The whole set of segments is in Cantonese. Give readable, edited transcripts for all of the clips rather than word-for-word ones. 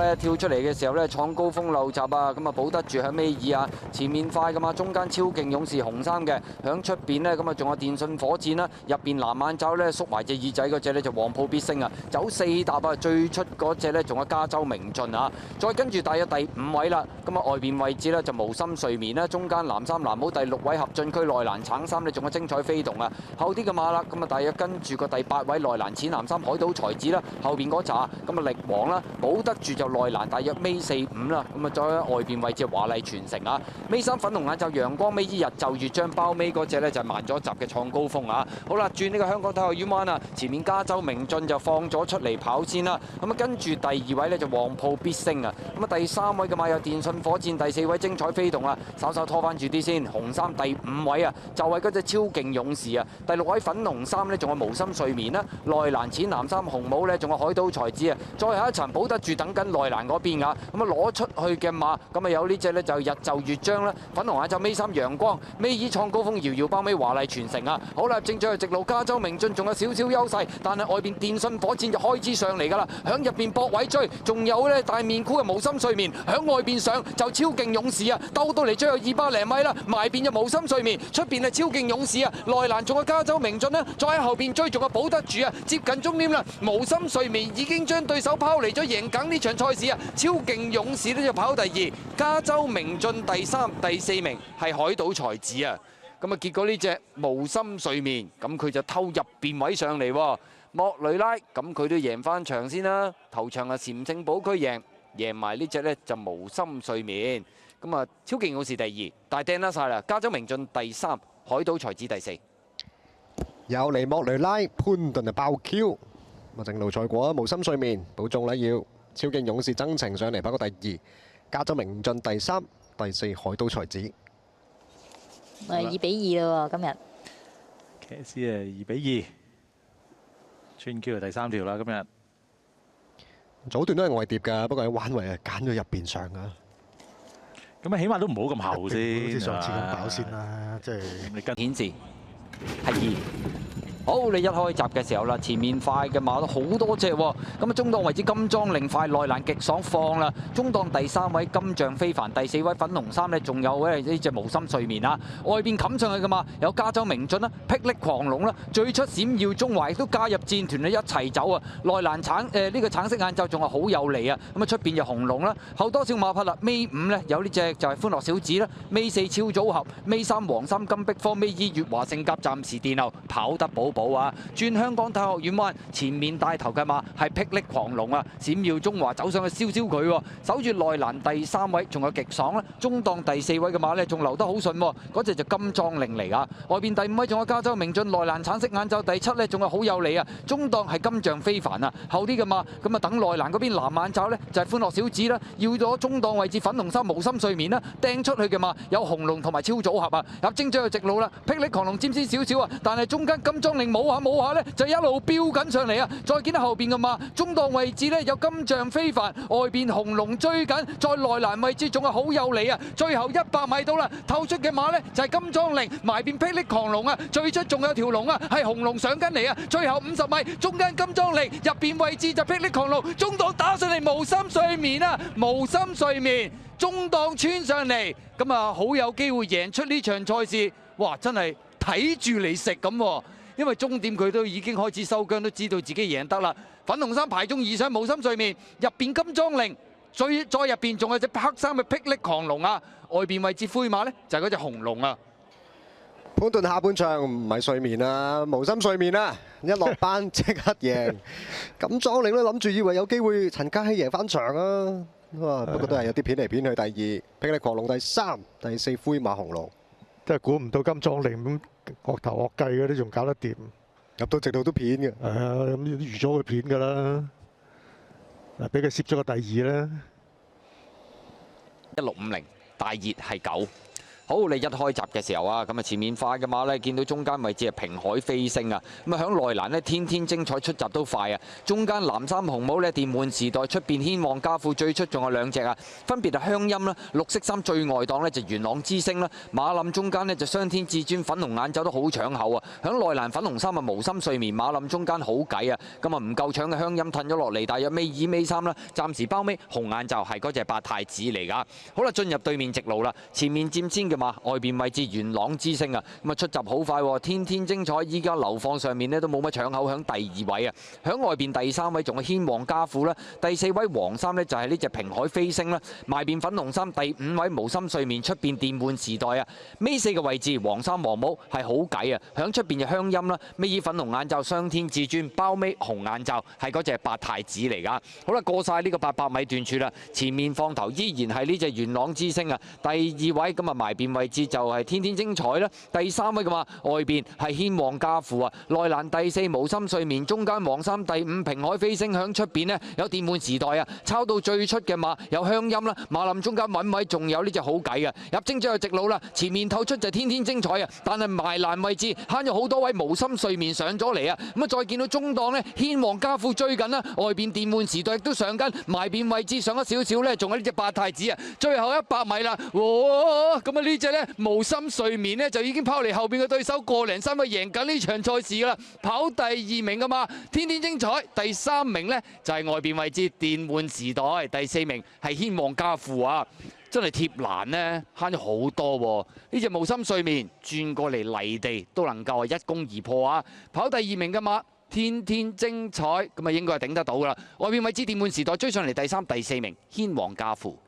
咧跳出嚟嘅時候咧創高峰漏閘啊，咁啊保得住喺尾二啊，前面快噶嘛，中間超勁勇士紅衫嘅，響出邊呢，咁啊仲有電信火箭啦，入邊藍眼罩咧縮埋隻耳仔嗰隻咧就黃埔必勝啊，走4踏啊，最出嗰隻咧仲有加州明進啊，再跟住大約第5位啦，咁啊外邊位置咧就無心睡眠啦，中間藍衫藍帽第6位合進區內欄橙衫咧仲有精彩飛動啊，後啲嘅馬啦，咁啊大約跟住個第8位內欄淺藍衫海島才子啦，後邊嗰扎咁啊力王啦，保得住就內欄大約尾4、5啦，咁啊再喺外邊位置華麗傳承啊，尾3粉紅眼罩陽光尾依日就月將包尾嗰隻咧就慢咗一集嘅創高峰啊，好啦轉呢個香港體育院彎啊，前面加州明進就放咗出嚟跑先啦，咁啊跟住第2位咧就黃埔必勝啊，咁啊第3位嘅馬有電信火箭，第4位精彩飛動啊，稍稍拖翻住啲先，紅衫第5位啊就係嗰隻超勁勇士啊，第6位粉紅衫咧仲有無心睡眠啦，內欄淺藍衫紅帽咧仲有海島才子啊，再下一層保得住等緊內欄嗰邊啊，咁啊攞出去嘅馬咁啊有呢隻咧就日就月將啦，粉紅眼就尾3陽光，尾二創高峰遙遙包尾華麗傳承啊，好啦正在直路加州明進仲有少少優勢，但係外邊電信火箭就開支上嚟㗎啦，響入邊搏位追，仲有咧大面箍嘅無心睡眠響外邊上就超勁勇士啊，兜到嚟最後200零米啦，埋邊就無心睡眠，出邊係超勁勇士啊，內欄仲有加州明進啦，再喺後邊追仲有保得住啊，接近終點啦，無心睡眠已經將對手拋離咗，贏緊呢場賽事啊，超勁勇士呢就跑第2，加州明進第3、第4名係海島才子啊，咁啊結果呢隻無心睡眠咁佢就偷入邊位上嚟喎，莫雷拉咁佢都贏翻場先啦，頭場啊禪聖寶區贏埋呢隻呢就無心睡眠，咁啊超勁勇士第2，大掟得晒啦，加州明進第3，海島才子第4。有嚟莫雷拉，潘頓就爆 Q， 正路賽果無心睡眠，保中啦要，超勁勇士增程上嚟跑過第2，加州明進第3，第4海島才子。2比2啦喎，今日。騎師2比2，穿 Q 第3條啦，今日。早段都係外碟㗎，不過喺彎位啊揀咗入邊上啊。咁啊，起碼都唔好咁後先。好似上次咁跑先啦，即係你跟顯示係2。好，你一開閘嘅時候啦，前面快嘅馬都好多隻喎。咁啊，中檔位置金裝令快，內欄極爽放啦。中檔第3位金像非凡，第4位粉紅衫呢，仲有呢隻無心睡眠啊。外邊冚上去嘅嘛，有加州明進啦、霹靂狂龍啦，最出閃耀中華亦都加入戰團一齊走啊。內欄呢個橙色眼罩仲係好有利啊。咁啊，出邊就紅龍啦，後多少馬匹啦。尾5呢，有呢隻就係歡樂小子啦，尾4超組合，尾3黃衫金碧科，尾2月華聖甲暫時墊後跑得寶啊！轉香港體育院彎，前面帶頭嘅馬係霹靂狂龍啊！閃耀中華走上去燒燒佢喎，守住內欄第3位，仲有極爽啦。中檔第4位嘅馬呢，仲留得好順喎，嗰隻就金裝令嚟㗎。外邊第5位仲有加州明進，內欄橙色眼罩第7呢，仲有好有利啊！中檔係金像非凡啊，後啲嘅馬咁啊等內欄嗰邊藍眼罩呢，就係歡樂小子啦，要咗中檔位置粉紅衫無心睡眠啦，掟出去嘅馬有紅龍同埋超組合啊，入精咗去直路啦，霹靂狂龍尖尖少少啊，但係中間金裝令冇下呢，就一路飆緊上嚟啊！再見到後邊嘅馬，中檔位置呢，有金像非凡，外邊紅龍追緊，再內欄位置仲係好有利啊！最後100米到啦，透出嘅馬呢，就係金裝令，埋邊霹靂狂龍啊！最出仲有條龍啊，係紅龍上緊嚟啊！最後50米，中間金裝令，入邊位置就霹靂狂龍，中檔打上嚟無心睡眠啊！無心睡眠，中檔穿上嚟，咁啊好有機會贏出呢場賽事，哇！真係睇住嚟食咁喎。因為終點佢都已經開始收姜，都知道自己贏得啦。粉紅衫排中以上無心睡眠，入邊金裝令，再入邊仲有隻黑衫嘅霹靂狂龍啊！外邊位置灰馬呢，就係嗰隻紅龍啊！潘頓下半場唔係睡眠啊，無心睡眠啊！一落班即刻贏，咁裝令都諗住以為有機會陳嘉熙贏翻場啊！不過都係有啲片嚟片去。第2霹靂狂龍第3，第4灰馬紅龍。真係估唔到金裝令咁惡頭惡計嗰啲仲搞得掂，入到直路都片嘅。係啊，咁預咗佢片㗎啦。嗱，俾佢攝咗個第2啦。1650，大熱係9。好，你一開閘嘅時候啊，咁啊前面快嘅馬呢，見到中間位置係平海飛升啊，咁啊響內欄呢，天天精彩出閘都快啊，中間藍衫紅帽呢，電玩時代出邊軒皇家富最出仲有兩隻啊，分別係香音啦，綠色衫最外檔呢，就元朗之星啦，馬林中間呢，就雙天至尊粉紅眼罩都好搶口啊，響內欄粉紅衫啊無心睡眠，馬林中間好計啊，咁啊唔夠搶嘅香音褪咗落嚟，大約尾二尾三啦，暫時包尾紅眼罩係嗰隻八太子嚟㗎。好啦，進入對面直路啦，前面佔先嘅馬，外邊位置元朗之星啊，咁啊出閘好快喎，天天精彩，依家流放上面呢都冇乜搶口，響第二位啊，響外邊第三位仲有軒皇家富啦，第四位黃衫呢就係呢隻平海飛升啦，埋邊粉紅衫第五位無心睡眠，出邊電玩時代啊，尾四嘅位置黃衫黃帽係好計啊，響出邊就香音啦，尾二粉紅眼罩雙天至尊，包尾紅眼罩係嗰隻八太子嚟㗎。好啦，過晒呢個800米段處啦，前面放頭依然係呢隻元朗之星啊，第二位咁啊埋邊位置就係天天精彩啦，第三位嘅嘛外邊係軒皇家富啊，內欄第四無心睡眠，中間黃衫第五平海飛升，響出邊呢有電玩時代啊，抄到最出嘅馬有香音啦，馬林中間穩位仲有呢隻好計啊，入精咗去直路啦，前面透出就天天精彩啊，但係埋欄位置慳咗好多位無心睡眠上咗嚟啊，咁啊再見到中檔呢，軒皇家富追緊啦，外邊電玩時代亦都上緊，埋邊位置上咗少少呢，仲有呢隻八太子啊，最後100米啦，哇！咁啊呢隻呢，無心睡眠呢，就已經拋離後邊嘅對手個零3位贏緊呢場賽事㗎啦，跑第二名㗎嘛，天天精彩，第三名呢，就係外邊位置電玩時代，第四名係軒皇家富啊。真係貼欄呢，慳咗好多喎！呢隻無心睡眠轉過嚟泥地都能夠係一攻而破啊！跑第二名嘅馬天天精彩，咁啊應該係頂得到㗎啦。外邊位置電玩時代追上嚟第三、第四名，軒皇家富。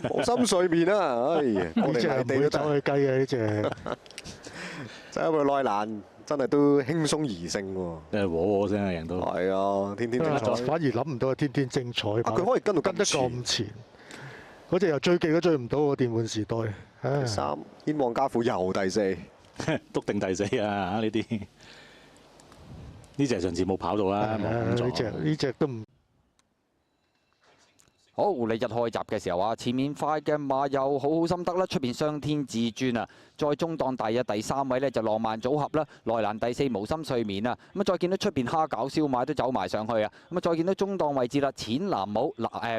無心睡眠啊！哎呀，我呢隻唔哋泥地都會走得，去雞嘅呢隻，真係佢內欄真係都輕鬆而勝喎。真係和聲啊，贏到。係啊，天天精彩。反而諗唔到係天天精彩。啊，佢可以跟到跟得咁前。咁前，嗰隻又追極都追唔到喎，電玩時代。唉第三，軒皇家富又第四。篤定第四啊！呢啲呢隻上次冇跑到啦，冇咁撞。呢隻都唔。好，你一開閘嘅時候啊，前面快嘅馬又好心得啦，出邊雙天至尊啊，再中檔大約第三位呢，就浪漫組合啦，內欄第四無心睡眠啊，咁啊再見到出邊蝦餃燒賣都走埋上去啊，咁啊再見到中檔位置啦，淺藍帽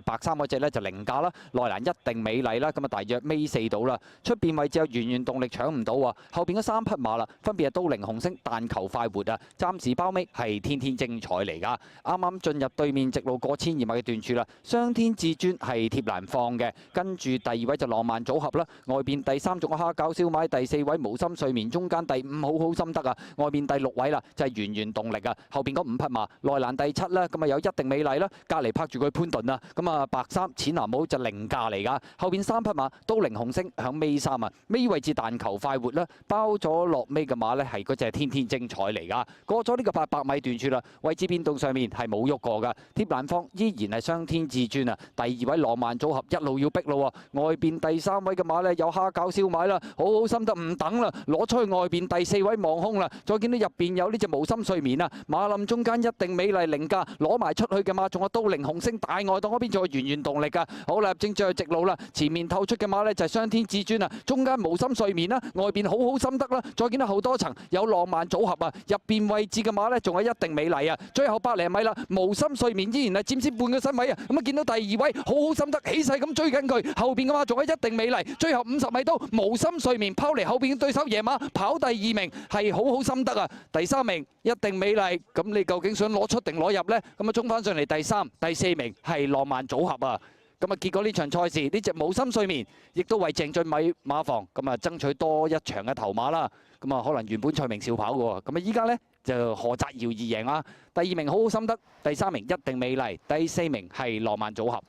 白衫嗰隻呢，就凌駕啦，內欄一定美麗啦，咁啊大約尾四到啦，出邊位置有源源動力搶唔到啊，後邊嗰3匹馬啦，分別係都靈紅星、但求快活啊，暫時包尾係天天精彩嚟㗎，啱啱進入對面直路過1200米嘅段處啦，雙天至尊係貼欄放嘅，跟住第二位就浪漫組合啦，外邊第三仲有蝦餃燒賣，第四位無心睡眠，中間第五好心得啊，外邊第6位啦就係源源動力啊，後邊嗰5匹馬內欄第7啦，咁啊有一定美麗啦，隔離拍住佢潘頓啊，咁啊白衫淺藍帽就凌駕嚟㗎，後邊3匹馬都靈紅星響尾3啊，尾位置但求快活啦，包咗落尾嘅馬呢係嗰隻天天精彩嚟㗎，過咗呢個800米段處啦，位置變動上面係冇喐過㗎，貼欄方依然係雙天至尊啊，第二位浪漫組合一路要逼咯喎，外邊第3位嘅馬呢，有蝦餃燒賣啦，好心得唔等啦，攞出去外邊第4位望空啦，再見到入邊有呢隻無心睡眠啊，馬林中間一定美麗凌駕，攞埋出去嘅馬仲有都靈紅星大外檔嗰邊仲有源源動力㗎，好啦，正最直路啦，前面透出嘅馬呢，就係雙天至尊啊，中間無心睡眠啦，外邊好心得啦，再見到後多層有浪漫組合啊，入邊位置嘅馬呢，仲有一定美麗啊，最後100零米啦，無心睡眠依然係佔先半個身位啊，咁啊見到第2位好心得起勢咁追緊佢，後邊嘅馬仲有一定美麗，最後50米都無心睡眠拋離後邊嘅對手野馬跑第2名係好心得啊，第3名一定美麗，咁你究竟想攞出定攞入呢？咁啊衝翻上嚟第3、第4名係浪漫組合啊！咁啊，結果呢場賽事呢隻無心睡眠，亦都為鄭俊米馬房咁啊爭取多一場嘅頭馬啦。咁啊，可能原本蔡明少跑嘅喎，咁啊依家呢，就何澤堯而贏啊！第2名好心得，第3名一定美麗，第4名係浪漫組合。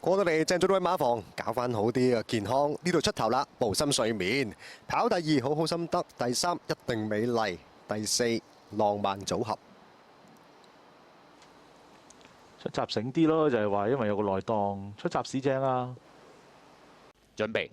過到嚟鄭俊偉馬房，搞翻好啲啊！健康呢度出頭啦，無心睡眠，跑第2好心得，第3一定美麗，第4浪漫組合。出閘醒啲咯，就係話因為有個內檔出閘市正啊。準備。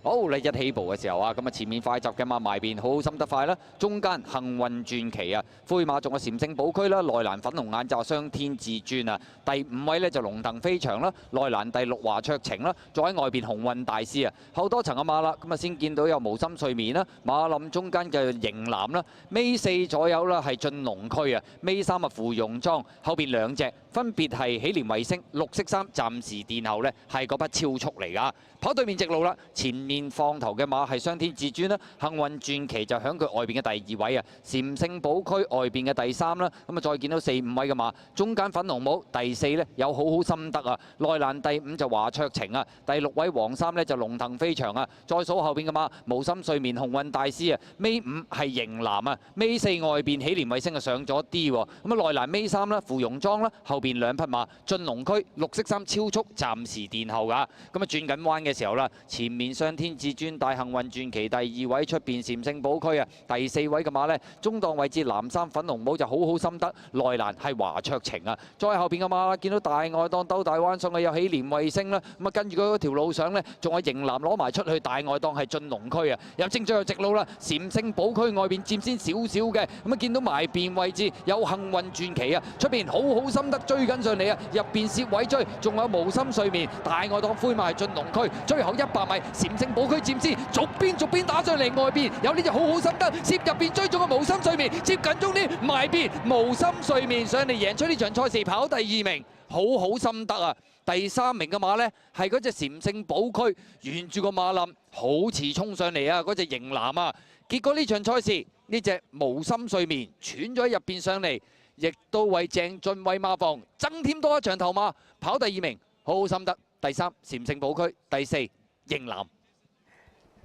好，你一起步嘅時候啊，咁啊前面快閘嘅馬埋邊好心得快啦，中間幸運傳奇啊，灰馬仲有禪聖寶區啦，內欄粉紅眼罩雙天至尊啊，第5位呢就龍騰飛翔啦，內欄第6華卓晴啦，再喺外邊鴻運大師啊，後多層嘅馬啦，咁啊先見到有無心睡眠啦，馬林中間嘅型男啦，尾4左右啦係進龍區啊，尾3啊芙蓉裝，後邊2隻分別係喜蓮衛星綠色衫，暫時殿後呢係嗰匹超速嚟㗎，跑對面直路啦，前面放頭嘅馬係雙天至尊啦，幸運傳奇就響佢外邊嘅第2位啊，禪聖寶區外邊嘅第3啦，咁啊再見到4、5位嘅馬，中間粉紅帽第4呢有好好心得啊，內欄第5就華卓晴啊，第6位黃衫呢就龍騰飛翔啊，再數後邊嘅馬無心睡眠鴻運大師啊，尾5係型男啊，尾4外邊喜蓮衛星啊上咗啲喎，咁啊內欄尾3啦芙蓉裝啦，後邊2匹馬進龍區綠色衫超速暫時殿後㗎，咁啊轉緊彎嘅時候啦，前面雙天至尊大幸運傳奇第2位，出邊禪聖寶區啊，第4位嘅馬呢，中檔位置藍衫粉紅帽就好好心得，內欄係華卓晴啊，再後邊嘅馬啦，見到大外檔兜大彎上去有喜蓮衛星啦，咁啊跟住佢嗰條路上呢，仲有型男攞埋出去大外檔係進龍區啊，有正最後直路啦，禪聖寶區外邊佔先少少嘅，咁啊見到埋邊位置有幸運傳奇啊，出邊好好心得追緊上嚟啊，入邊攝位追，仲有無心睡眠大外檔灰馬係進龍區，最後100米禪聖寶區佔先，逐邊打上嚟外邊，有呢隻好好心得，攝入邊追中個無心睡眠，接近終點埋邊無心睡眠上嚟贏出呢場賽事，跑第2名，好好心得啊！第3名嘅馬呢，係嗰隻禪聖寶區，沿住個馬林好遲衝上嚟啊！嗰隻型男啊，結果呢場賽事呢隻無心睡眠喘咗喺入邊上嚟，亦都為鄭俊偉馬房增添多一場頭馬，跑第2名，好好心得。第3禪聖寶區，第4型男。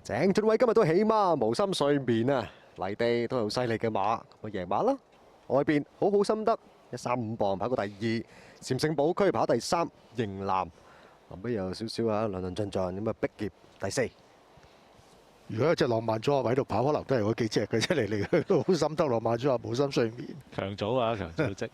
鄭俊偉今日都起碼無心睡眠啊，泥地都係好犀利嘅馬，咪贏馬啦。外邊好好心得，135磅跑過第2，禪聖寶區跑第3，型男臨尾有少少啊，論論盡盡咁啊，逼劫第4。如果一隻浪漫組合喺度跑，可能都係嗰幾隻嘅啫，嚟嚟去都好心得浪漫組合，無心睡眠。強組啊，強組織。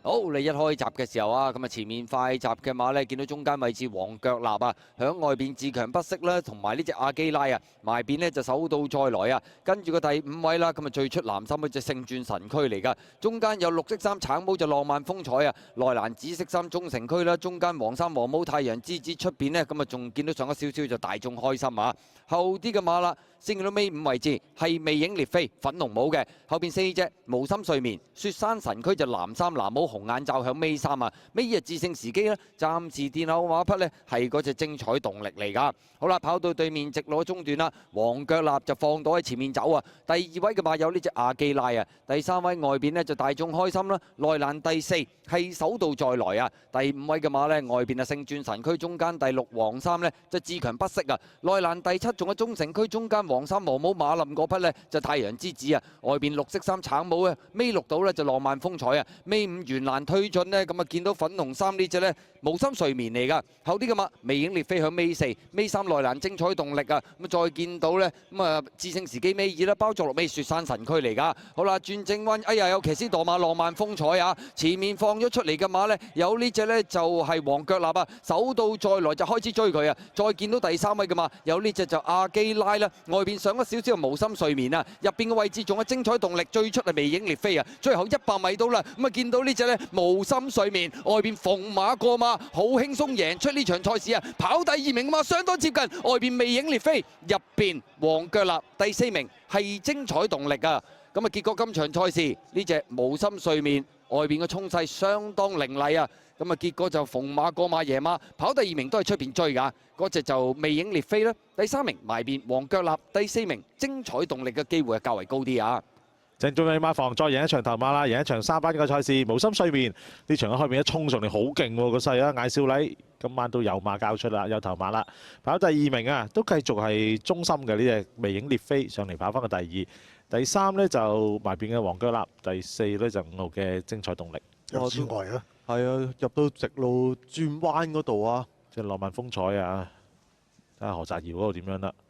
好，你一開閘嘅時候啊，咁啊前面快閘嘅馬呢，見到中間位置黃腳立啊，響外邊自強不息啦，同埋呢隻阿基拉啊，埋邊呢就手到再來啊，跟住個第5位啦，咁啊最出藍心嗰隻聖鑽神區嚟㗎，中間有綠色衫橙帽就浪漫風采啊，內欄紫色衫中城區啦，中間黃衫黃帽太陽之子出邊呢，咁啊仲見到上咗少少就大眾開心啊，後啲嘅馬啦。先見到尾5位置係魅影烈飛粉紅帽嘅，後邊4隻無心睡眠雪山神區就藍衫藍帽紅眼罩響尾3啊，尾2致勝時機呢，暫時殿後馬匹呢係嗰隻精彩動力嚟㗎。好啦，跑到對面直路中段啦，黃腳立就放到喺前面走啊。第2位嘅馬有呢隻阿基拉啊，第3位外邊呢就大眾開心啦，內欄第4係手到再來啊。第5位嘅馬呢，外邊啊聖鑽神區，中間第6黃衫呢就自強不息啊，內欄第7仲有中城區，中間黃衫黃帽馬林嗰匹呢就太陽之子啊，外邊綠色衫橙帽啊，尾6度呢就浪漫風采啊，尾5圓欄推進呢，咁啊見到粉紅衫呢隻呢無心睡眠嚟㗎，後啲嘅馬魅影烈飛響尾4，尾3內欄精彩動力啊，咁再見到呢，咁啊致勝時機尾2啦，包作落尾雪山神區嚟㗎。好啦，轉正彎，哎呀有騎師墮馬浪漫風采啊，前面放咗出嚟嘅馬呢，有呢隻呢就係黃腳立啊，手到再來就開始追佢啊，再見到第3位嘅馬有呢隻就阿基拉啦，外邊上咗少少無心睡眠啊，入邊嘅位置仲有精彩動力，最出係魅影烈飛啊，最後100米到啦，咁啊見到呢隻呢無心睡眠，外邊逢馬過馬，好輕鬆贏出呢場賽事啊，跑第2名嘛，相當接近，外邊魅影烈飛，入邊黃腳立第4名係精彩動力啊，咁啊結果今場賽事呢隻無心睡眠外邊嘅衝勢相當凌厲啊。咁啊，結果就逢馬過馬贏馬，跑第2名都係出邊追㗎。嗰隻就魅影烈飛啦，第3名埋邊黃腳立，第4名精彩動力嘅機會係較為高啲啊。鄭俊偉馬房再贏一場頭馬啦，贏一場3班嘅賽事，無心睡眠呢場喺開面一衝上嚟好勁喎個勢啊！嗌少禮今晚都有馬交出啦，有頭馬啦，跑第2名啊，都繼續係中心嘅呢隻魅影烈飛上嚟跑翻個第2，第3呢就埋邊嘅黃腳立，第4呢就5號嘅精彩動力。有之外啊！係啊，入到直路轉彎嗰度啊，即係浪漫風采啊！睇下何澤堯嗰度點樣啦〜